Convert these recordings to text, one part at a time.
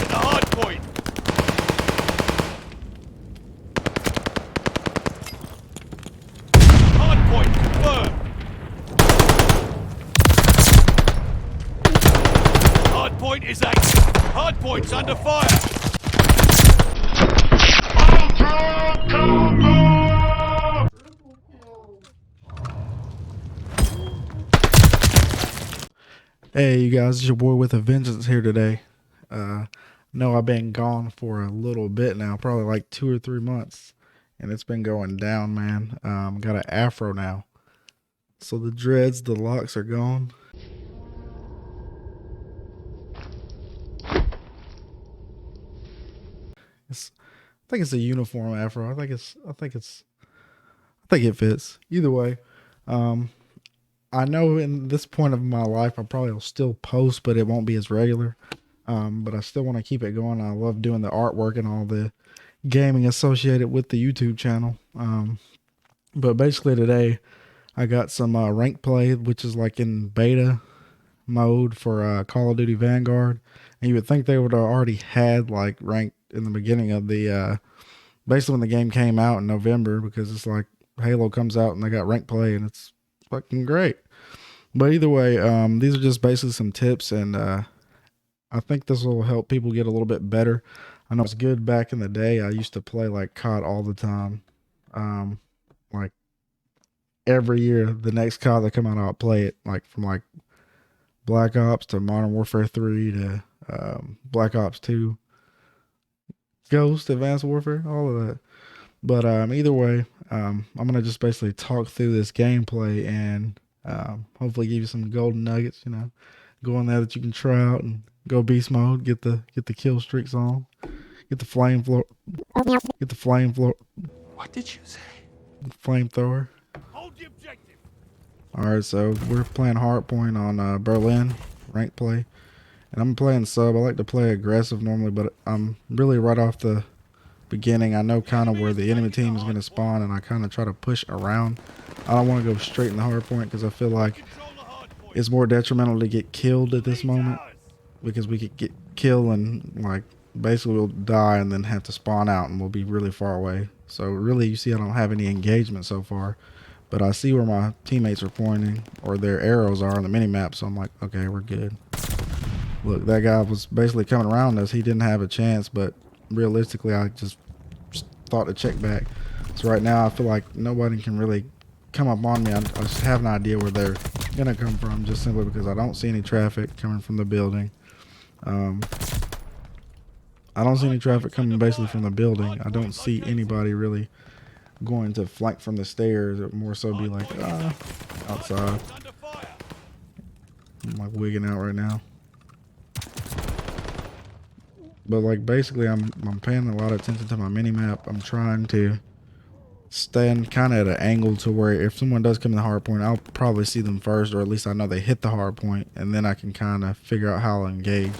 to the hard point. Hard point confirmed. Hard point is active. Hard point's under fire. Hey you guys, it's your boy with a vengeance here today. No, I've been gone for a little bit now, probably like 2 or 3 months, and it's been going down, man. Got an afro now, so the dreads, the locks are gone. I think it's a uniform afro. I think it fits. Either way, I know in this point of my life, I probably will still post, but it won't be as regular. But I still want to keep it going. I love doing the artwork and all the gaming associated with the YouTube channel. But basically today, I got some Ranked Play, which is like in beta mode for Call of Duty Vanguard. And you would think they would have already had like ranked in the beginning of the, basically when the game came out in November, because it's like Halo comes out and they got Ranked Play and it's fucking great. But either way, these are just basically some tips, and I think this will help people get a little bit better. I know it's good back in the day. I used to play like COD all the time. Like every year, the next COD that come out, I'll play it. Like from like Black Ops to Modern Warfare 3 to Black Ops 2, Ghost, Advanced Warfare, all of that. But either way, I'm gonna just basically talk through this gameplay and hopefully give you some golden nuggets. You know, go in there that you can try out and go beast mode, get the kill streaks on, get the flamethrower. What did you say? Flamethrower. Hold the objective. All right, so we're playing Hardpoint on Berlin Ranked Play, and I'm playing sub. I like to play aggressive normally, but I'm really right off the beginning. I know kind of where the enemy team is going to spawn, and I kind of try to push around. I don't want to go straight in the hard point because I feel like it's more detrimental to get killed at this moment, because we could get killed and like basically we'll die and then have to spawn out and we'll be really far away. So really, you see I don't have any engagement so far, but I see where my teammates are pointing or their arrows are on the mini map, so I'm like, okay, we're good. Look, that guy was basically coming around us. He didn't have a chance, but realistically, I just thought to check back. So right now, I feel like nobody can really come up on me. I just have an idea where they're gonna come from, just simply because I don't see any traffic coming from the building. I don't see any traffic coming basically from the building. I don't see anybody really going to flank from the stairs. It more so be like outside. I'm like wigging out right now. But like basically I'm paying a lot of attention to my mini map. I'm trying to stand kind of at an angle to where if someone does come in the hard point, I'll probably see them first, or at least I know they hit the hard point, and then I can kind of figure out how to engage.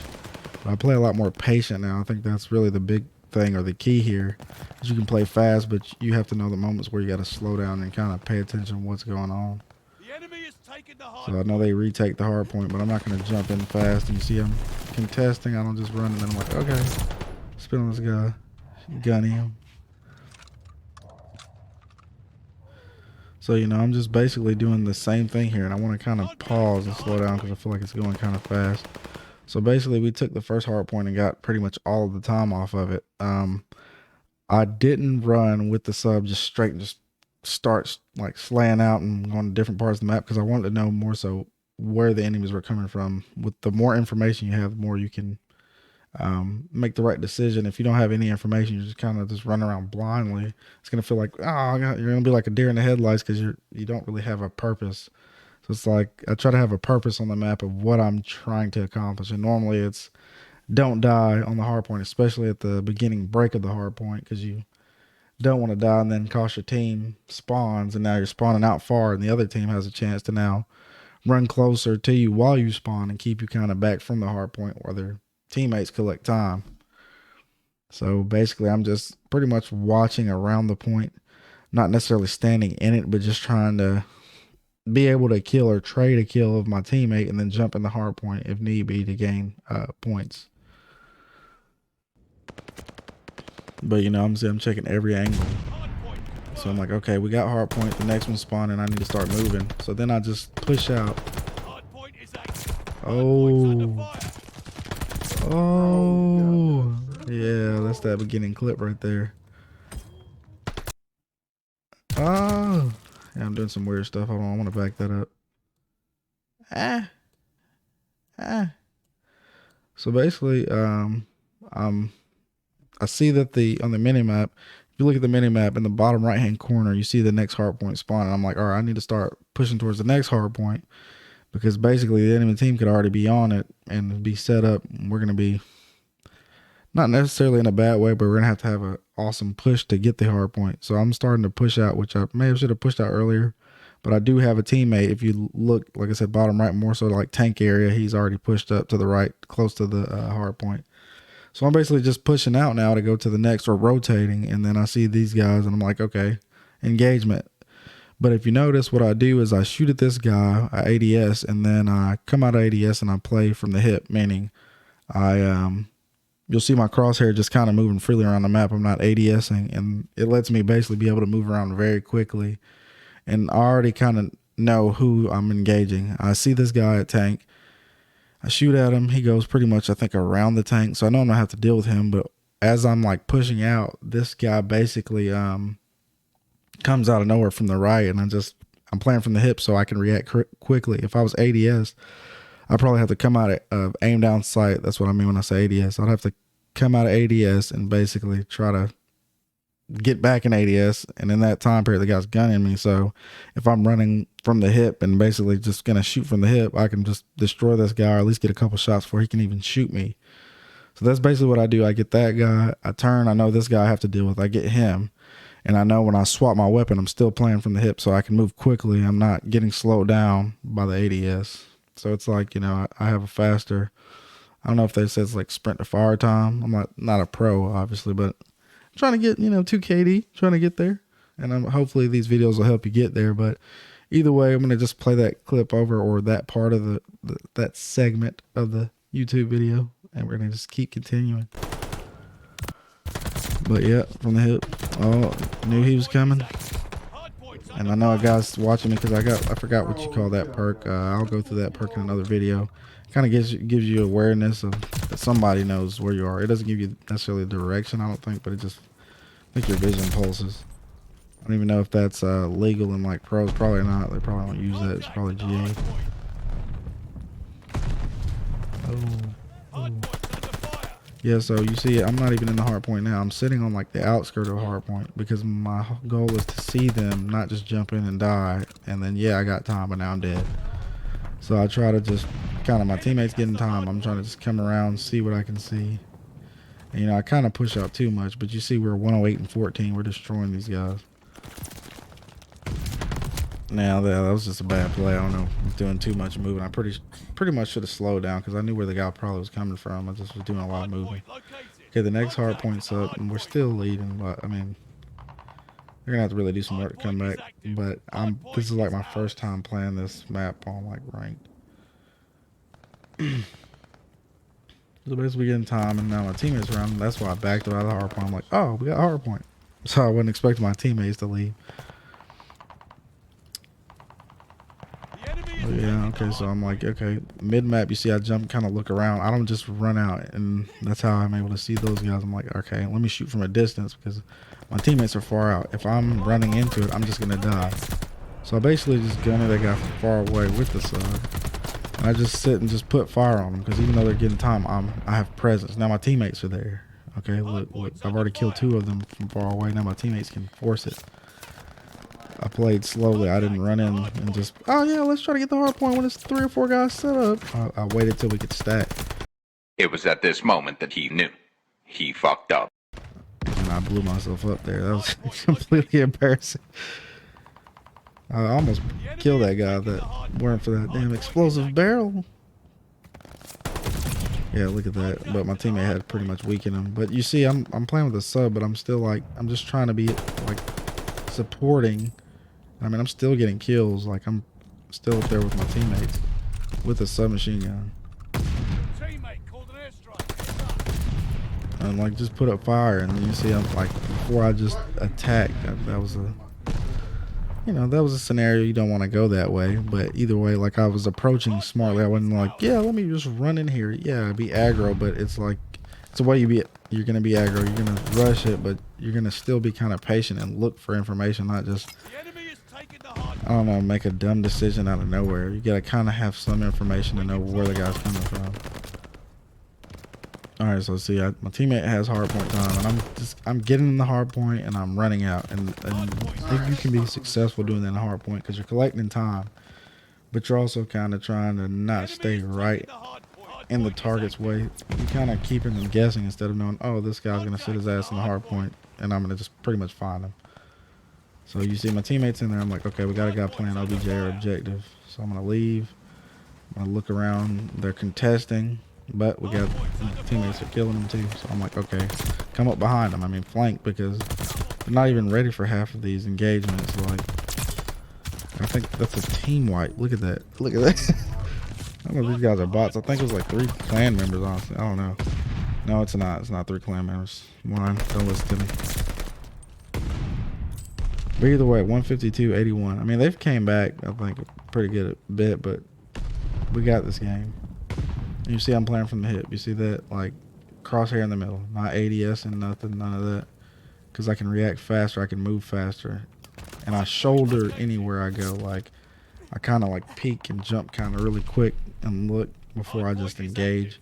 But I play a lot more patient now. I think that's really the big thing, or the key here, is you can play fast, but you have to know the moments where you got to slow down and kind of pay attention to what's going on. The enemy is taking the hard So I know they retake the hard point, but I'm not going to jump in fast. And you see I'm contesting. I don't just run and then I'm like, okay, spin on this guy, gun him. So, you know, I'm just basically doing the same thing here, and I want to kind of pause and slow down because I feel like it's going kind of fast. So basically we took the first hard point and got pretty much all of the time off of it. I didn't run with the sub just straight and just start like slaying out and going to different parts of the map, because I wanted to know more so where the enemies were coming from. With the more information you have, the more you can make the right decision. If you don't have any information, you're just kind of just running around blindly. It's gonna feel like, oh, you're gonna be like a deer in the headlights because you don't really have a purpose. So it's like I try to have a purpose on the map of what I'm trying to accomplish, and normally it's don't die on the hard point, especially at the beginning break of the hard point, because you don't want to die and then cost your team spawns, and now you're spawning out far and the other team has a chance to now run closer to you while you spawn and keep you kind of back from the hard point where their teammates collect time. So basically I'm just pretty much watching around the point, not necessarily standing in it, but just trying to be able to kill or trade a kill of my teammate and then jump in the hard point if need be to gain points. But you know, I'm checking every angle. So I'm like, okay, we got hard point. The next one's spawning. I need to start moving. So then I just push out. Oh. Oh. Yeah, that's that beginning clip right there. Oh. Yeah, I'm doing some weird stuff. Hold on, I want to back that up. So basically, I see that on the mini map, if you look at the mini map in the bottom right hand corner, you see the next hard point spawn. And I'm like, all right, I need to start pushing towards the next hard point, because basically the enemy team could already be on it and be set up. We're going to be not necessarily in a bad way, but we're going to have an awesome push to get the hard point. So I'm starting to push out, which I should have pushed out earlier. But I do have a teammate. If you look, like I said, bottom right, more so like tank area, he's already pushed up to the right, close to the hard point. So I'm basically just pushing out now to go to the next, or rotating. And then I see these guys and I'm like, okay, engagement. But if you notice, what I do is I shoot at this guy, I ADS, and then I come out of ADS and I play from the hip, meaning you'll see my crosshair just kind of moving freely around the map. I'm not ADSing, and it lets me basically be able to move around very quickly. And I already kind of know who I'm engaging. I see this guy at tank. I shoot at him. He goes pretty much, I think, around the tank. So I know I'm going to have to deal with him. But as I'm like pushing out, this guy basically comes out of nowhere from the right. And I'm playing from the hip so I can react quickly. If I was ADS, I'd probably have to come out of aim down sight. That's what I mean when I say ADS. I'd have to come out of ADS and basically try to get back in ADS, and in that time period the guy's gunning me. So if I'm running from the hip and basically just gonna shoot from the hip, I can just destroy this guy, or at least get a couple shots before he can even shoot me. So that's basically what I do. I get that guy, I turn, I know this guy I have to deal with, I get him, and I know when I swap my weapon I'm still playing from the hip, so I can move quickly. I'm not getting slowed down by the ADS. So it's like, you know, I have a faster, I don't know if they say it's like sprint to fire time. I'm not a pro obviously, but I'm trying to get, 2KD, trying to get there. And hopefully these videos will help you get there. But either way, I'm going to just play that clip over, or that part of that segment of the YouTube video. And we're going to just keep continuing. But yeah, from the hip. Oh, knew he was coming. And I know a guy's watching me because I forgot what you call that perk. I'll go through that perk in another video. Kind of gives you awareness of that somebody knows where you are. It doesn't give you necessarily direction, I don't think, but it just makes your vision pulses. I don't even know if that's legal in like pros. Probably not. They probably don't use that. It's probably GA. Oh. Yeah, so you see, I'm not even in the hard point now. I'm sitting on like the outskirt of hard point because my goal is to see them, not just jump in and die. And then, yeah, I got time, but now I'm dead. So I try to just kind of, my teammates getting time, I'm trying to just come around, see what I can see. And, I kind of push out too much, but you see we're 108 and 14. We're destroying these guys. Now that was just a bad play. I don't know. I'm doing too much moving. I pretty much should have slowed down because I knew where the guy probably was coming from. I just was doing a lot of moving. Okay, the next hard point's up, and we're still leading. But I mean, they're gonna have to really do some work to come back. But this is like my first time playing this map on like ranked. So basically getting time, and now my teammates around. That's why I backed out of the hard point. I'm like, oh, we got hard point. So I wasn't expecting my teammates to leave. Oh, yeah, okay, so I'm like, okay, mid-map, you see I jump, kind of look around. I don't just run out, and that's how I'm able to see those guys. I'm like, okay, let me shoot from a distance because my teammates are far out. If I'm running into it, I'm just going to die. So I basically just gunned that guy from far away with the sub. And I just sit and just put fire on them because even though they're getting time, I have presence. Now my teammates are there. Okay, look, I've already killed 2 of them from far away. Now my teammates can force it. I played slowly. I didn't run in and just, oh yeah, let's try to get the hard point when it's 3 or 4 guys set up. I waited till we could stack. It was at this moment that he knew. He fucked up. And I blew myself up there. That was completely embarrassing. I almost killed that guy that weren't for that damn explosive barrel. Yeah, look at that. But my teammate had pretty much weakened him. But you see, I'm playing with a sub, but I'm still like, I'm just trying to be like supporting. I mean, I'm still getting kills. Like, I'm still up there with my teammates with a submachine gun. and like just put up fire. And you see, I'm like, before I just attacked, that was a, you know, that was a scenario you don't want to go that way. But either way, like I was approaching smartly. I wasn't like, yeah, let me just run in here. Yeah, be aggro, but it's like, it's the way you're gonna be aggro. You're gonna rush it, but you're gonna still be kind of patient and look for information, not just, I don't know, make a dumb decision out of nowhere. You gotta kind of have some information to know where the guy's coming from. All right, so see, my teammate has hardpoint time, and I'm getting in the hardpoint, and I'm running out. And I think you can be successful doing that in the hardpoint because you're collecting time, but you're also kind of trying to not stay right in the target's way. You're kind of keeping them guessing instead of knowing, oh, this guy's gonna sit his ass in the hardpoint, and I'm gonna just pretty much find him. So you see my teammates in there. I'm like, okay, we got a guy playing OBJ or objective, so I'm gonna leave. I'm gonna look around. They're contesting. But we got teammates are killing them too. So I'm like, okay, come up behind them. I mean, flank, because they're not even ready for half of these engagements. Like, I think that's a team wipe. Look at that. Look at that. I don't know if these guys are bots. I think it was like 3 clan members, honestly. I don't know. No, it's not. It's not 3 clan members. One, don't listen to me. But either way, 152-81. I mean, they've came back, I think, a pretty good bit, but we got this game. You see I'm playing from the hip. You see that? Like, crosshair in the middle. Not ADS and nothing, none of that. Because I can react faster, I can move faster. And I shoulder anywhere I go. Like, I kind of like peek and jump kind of really quick and look before I just engage.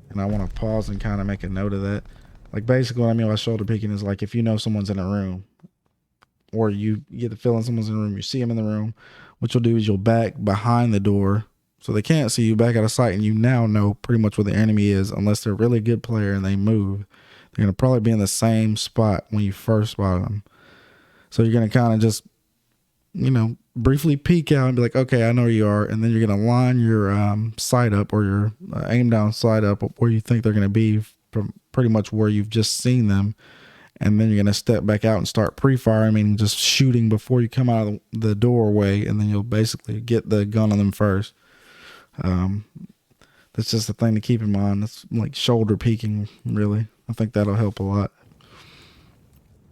And I want to pause and kind of make a note of that. Like, basically what I mean by shoulder peeking is like if you know someone's in a room, or you get the feeling someone's in the room, you see them in the room, what you'll do is you'll back behind the door so they can't see you, back out of sight, and you now know pretty much where the enemy is. Unless they're a really good player and they move, they're going to probably be in the same spot when you first spot them. So you're going to kind of just, you know, briefly peek out and be like, okay, I know where you are. And then you're going to line your sight up, or your aim down sight up where you think they're going to be from pretty much where you've just seen them. And then you're going to step back out and start pre-firing, meaning just shooting before you come out of the doorway. And then you'll basically get the gun on them first. That's just a thing to keep in mind. It's like shoulder peeking, really. I think that'll help a lot.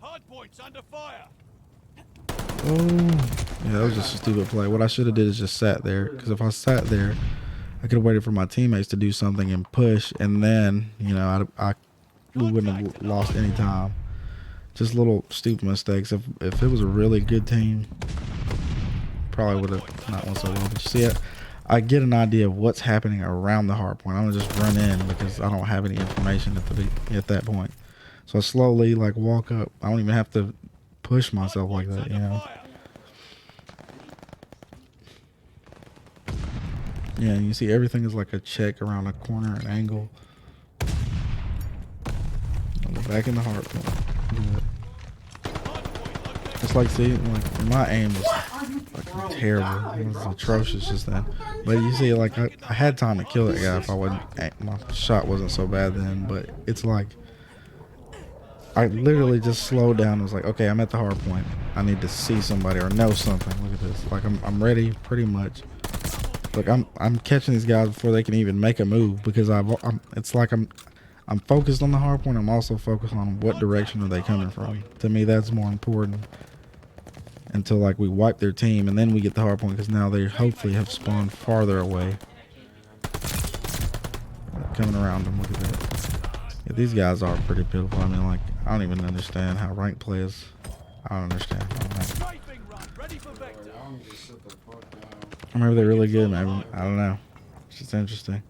Hardpoint's under fire. Oh, yeah, that was just a stupid play. What I should have did is just sat there, because if I sat there, I could have waited for my teammates to do something and push, and then, you know, we wouldn't have lost any time. Just little stupid mistakes. If it was a really good team, probably would have not won so well. But you see it, I get an idea of what's happening around the hard point. I'm gonna just run in because I don't have any information at that point. So I slowly like walk up. I don't even have to push myself like that, you know. Yeah, and you see everything is like a check around a corner, an angle. I'll go back in the hard point. It's like, see, like my aim was like terrible. It was atrocious just then. But you see, like I had time to kill that guy if I wasn't, my shot wasn't so bad then. But it's like I literally just slowed down and was like, okay, I'm at the hard point. I need to see somebody or know something. Look at this. Like I'm ready pretty much. Look, I'm catching these guys before they can even make a move, because it's like I'm focused on the hard point. I'm also focused on what direction are they coming from. To me, that's more important. Until like we wipe their team and then we get the hard point, because now they hopefully have spawned farther away. Coming around them, look at that. Yeah, these guys are pretty pitiful. I mean, like, I don't even understand how ranked play is. I don't understand. Maybe they're really good, maybe. I don't know. It's just interesting.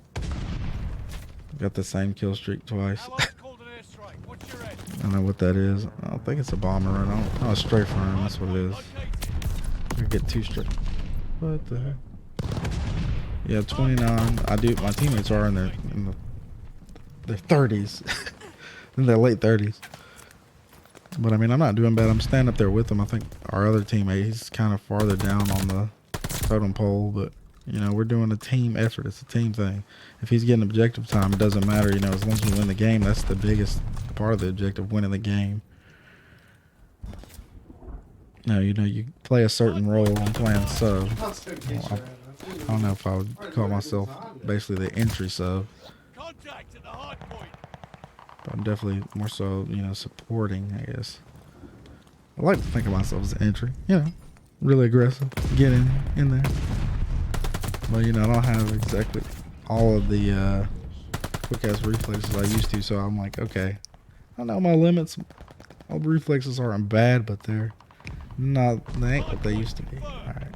Got the same kill streak twice. I don't know what that is. I don't think it's a bomber run. Oh, straight farm. That's what it is. I get 2 straight. What the heck? Yeah, 29. I do. My teammates are in their 30s, in their late 30s. But I mean, I'm not doing bad. I'm standing up there with them. I think our other teammate, he's kind of farther down on the totem pole, but you know, we're doing a team effort. It's a team thing. If he's getting objective time, it doesn't matter. You know, as long as we win the game, that's the biggest part of the objective, winning the game. No, you know, you play a certain role. I'm playing sub. Well, I don't know if I would call myself basically the entry sub. Contact at the hard point. But I'm definitely more so, you know, supporting, I guess. I like to think of myself as an entry, you know, really aggressive, get in there. But, you know, I don't have exactly all of the quick-ass reflexes I used to, so I'm like, okay, I know my limits. All the reflexes aren't bad, but they ain't what they used to be. Alright.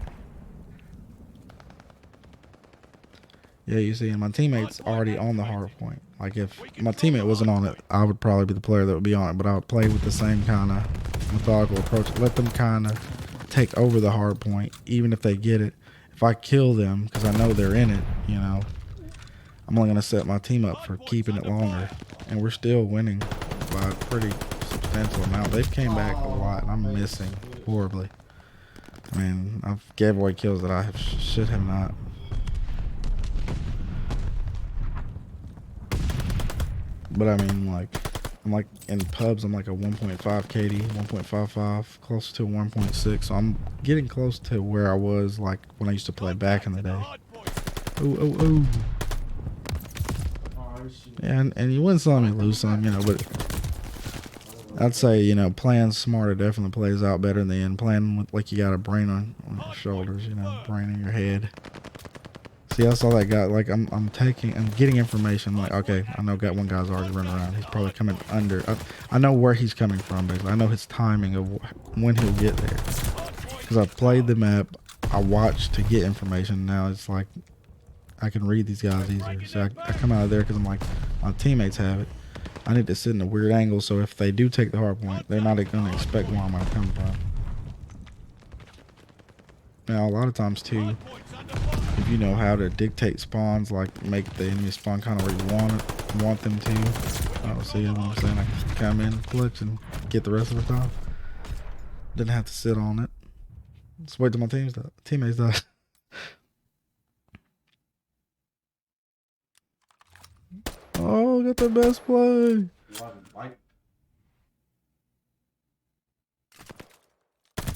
Yeah, you see, and my teammate's already on the hard point. Like, if my teammate wasn't on it, I would probably be the player that would be on it, but I would play with the same kind of methodical approach. Let them kind of take over the hard point, even if they get it. If I kill them, because I know they're in it, you know, I'm only going to set my team up for keeping it longer. And we're still winning by a pretty substantial amount. They've came back a lot, and I'm missing horribly. I mean, I've gave away kills that I should have not. But I mean, like, I'm like in pubs, I'm like a 1.5 KD, 1.55, close to 1.6. So I'm getting close to where I was like when I used to play back in the day. Oh. Yeah, and you win some, you lose some, you know, but I'd say, you know, playing smarter definitely plays out better than playing with, like, you got a brain on your shoulders, you know, brain in your head. See, that's all that got. Like, I'm getting information. Like, okay, I know got one guy's already running around. He's probably coming under. I know where he's coming from, basically. I know his timing of when he'll get there. Because I played the map, I watched to get information. Now it's like, I can read these guys easier. So I come out of there because I'm like, my teammates have it. I need to sit in a weird angle, so if they do take the hard point, they're not going to expect where I'm going to come from. Now, a lot of times, too, if you know how to dictate spawns, like make the enemy spawn kind of where you want them to. See what I'm saying? I can come in, clutch, and get the rest of the time. Didn't have to sit on it. Just wait till my teammates die. Oh, got the best play.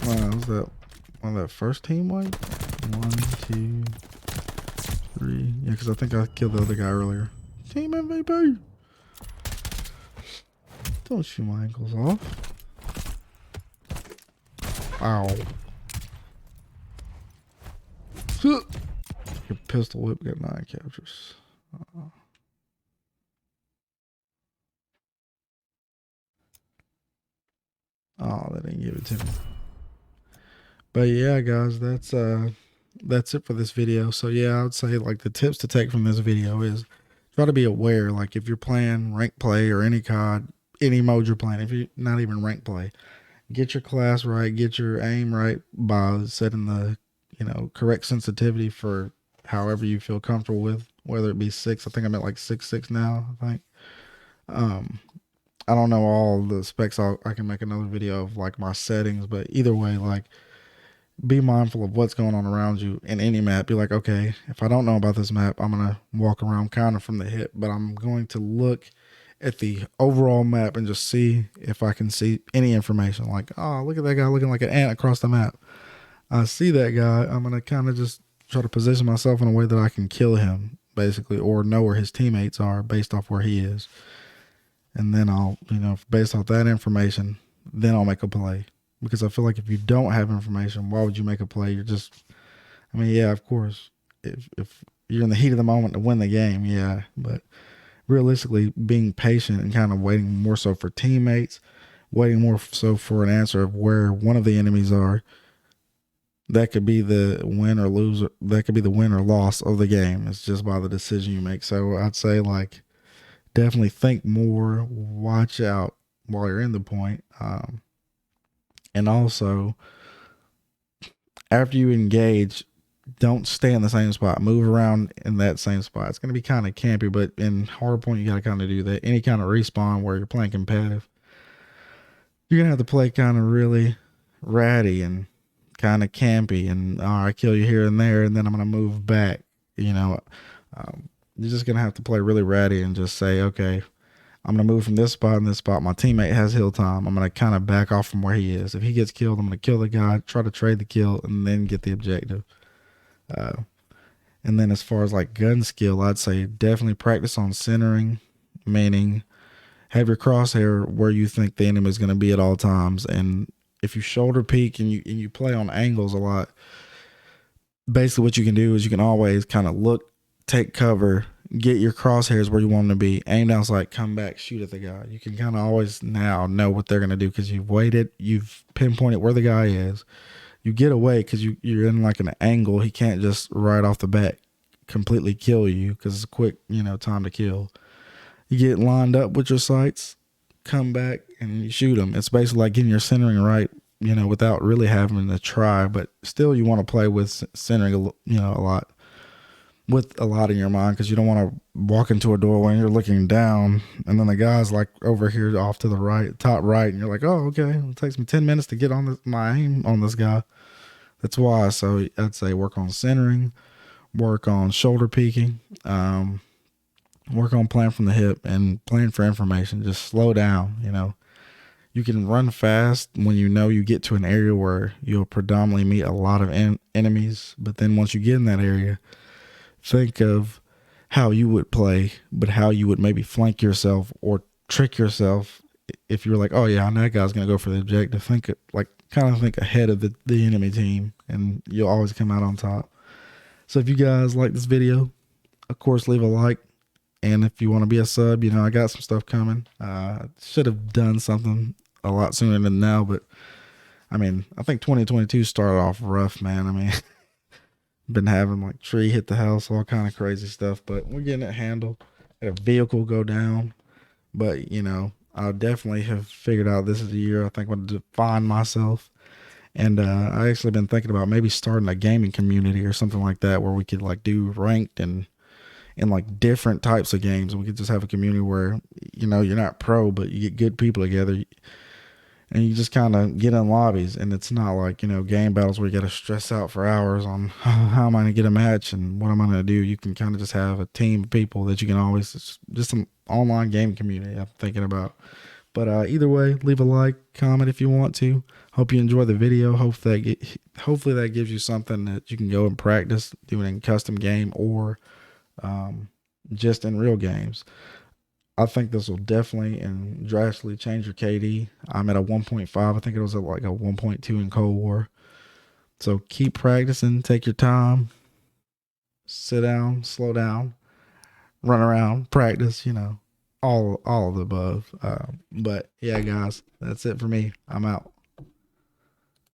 Wow, was that on that first team wipe? 1, 2, 3. Yeah, because I think I killed the other guy earlier. Team MVP. Don't shoot my ankles off. Ow. Your pistol whip got 9 captures. Oh, they didn't give it to me. But yeah, guys, that's it for this video. So yeah, I would say like the tips to take from this video is try to be aware. Like if you're playing ranked play or any COD, any mode you're playing, if you're not even ranked play, get your class right, get your aim right by setting the, you know, correct sensitivity for however you feel comfortable with, whether it be 6. I think I'm at like 6.6 now, I think. I don't know all the specs. I can make another video of like my settings, but either way, like, be mindful of what's going on around you in any map. Be like, okay, if I don't know about this map, I'm going to walk around kind of from the hip, but I'm going to look at the overall map and just see if I can see any information. Like, oh, look at that guy looking like an ant across the map. I see that guy. I'm going to kind of just try to position myself in a way that I can kill him, basically, or know where his teammates are based off where he is. And then I'll, you know, based off that information, then I'll make a play. Because I feel like if you don't have information, why would you make a play? You're just, I mean, yeah, of course, if you're in the heat of the moment to win the game, yeah. But realistically, being patient and kind of waiting more so for teammates, waiting more so for an answer of where one of the enemies are, that could be the win or lose. That could be the win or loss of the game. It's just by the decision you make. So I'd say, like, definitely think more, watch out while you're in the point. And also, after you engage, don't stay in the same spot. Move around in that same spot. It's going to be kind of campy, but in hardpoint, you got to kind of do that. Any kind of respawn where you're playing competitive, you're going to have to play kind of really ratty and kind of campy. And, I kill you here and there, and then I'm going to move back. You know, you're just going to have to play really ratty and just say, okay, I'm going to move from this spot and this spot. My teammate has heal time. I'm going to kind of back off from where he is. If he gets killed, I'm going to kill the guy, try to trade the kill, and then get the objective. And then as far as like gun skill, I'd say definitely practice on centering, meaning have your crosshair where you think the enemy is going to be at all times. And if you shoulder peek and you play on angles a lot, basically what you can do is you can always kind of look, take cover, get your crosshairs where you want them to be, aim down sight, come back, shoot at the guy. You can kind of always now know what they're going to do because you've waited, you've pinpointed where the guy is. You get away because you're in like an angle. He can't just right off the bat completely kill you because it's a quick, time to kill. You get lined up with your sights, come back, and you shoot them. It's basically like getting your centering right, without really having to try. But still, you want to play with centering, a lot, with a lot in your mind because you don't want to walk into a doorway and you're looking down, and then the guy's like over here off to the right, top right, and you're like, oh, okay, it takes me 10 minutes to get on my aim on this guy. That's why. So I'd say work on centering, work on shoulder peeking, work on playing from the hip and playing for information. Just slow down. You can run fast when you get to an area where you'll predominantly meet a lot of enemies. But then once you get in that area, think of how you would play, but how you would maybe flank yourself or trick yourself. If you're like, oh yeah, I know that guy's gonna go for the objective, think ahead of the enemy team, and you'll always come out on top. So if you guys like this video, of course leave a like, and if you want to be a sub, I got some stuff coming. Should have done something a lot sooner than now, but I think 2022 started off rough, man. Been having like tree hit the house, all kind of crazy stuff, but we're getting it handled. Had a vehicle go down, but I definitely have figured out this is the year I think I'm going to define myself. And I actually been thinking about maybe starting a gaming community or something like that where we could like do ranked and like different types of games. And we could just have a community where, you're not pro, but you get good people together and you just kind of get in lobbies. And it's not like, game battles where you got to stress out for hours on how am I going to get a match and what am I going to do. You can kind of just have a team of people that you can always, just some online game community I'm thinking about. But either way, leave a like, comment if you want to. Hope you enjoy the video. Hopefully that gives you something that you can go and practice doing in custom game or just in real games. I think this will definitely and drastically change your KD. I'm at a 1.5. I think it was at like a 1.2 in Cold War. So keep practicing. Take your time. Sit down. Slow down. Run around. Practice. All of the above. But yeah, guys, that's it for me. I'm out.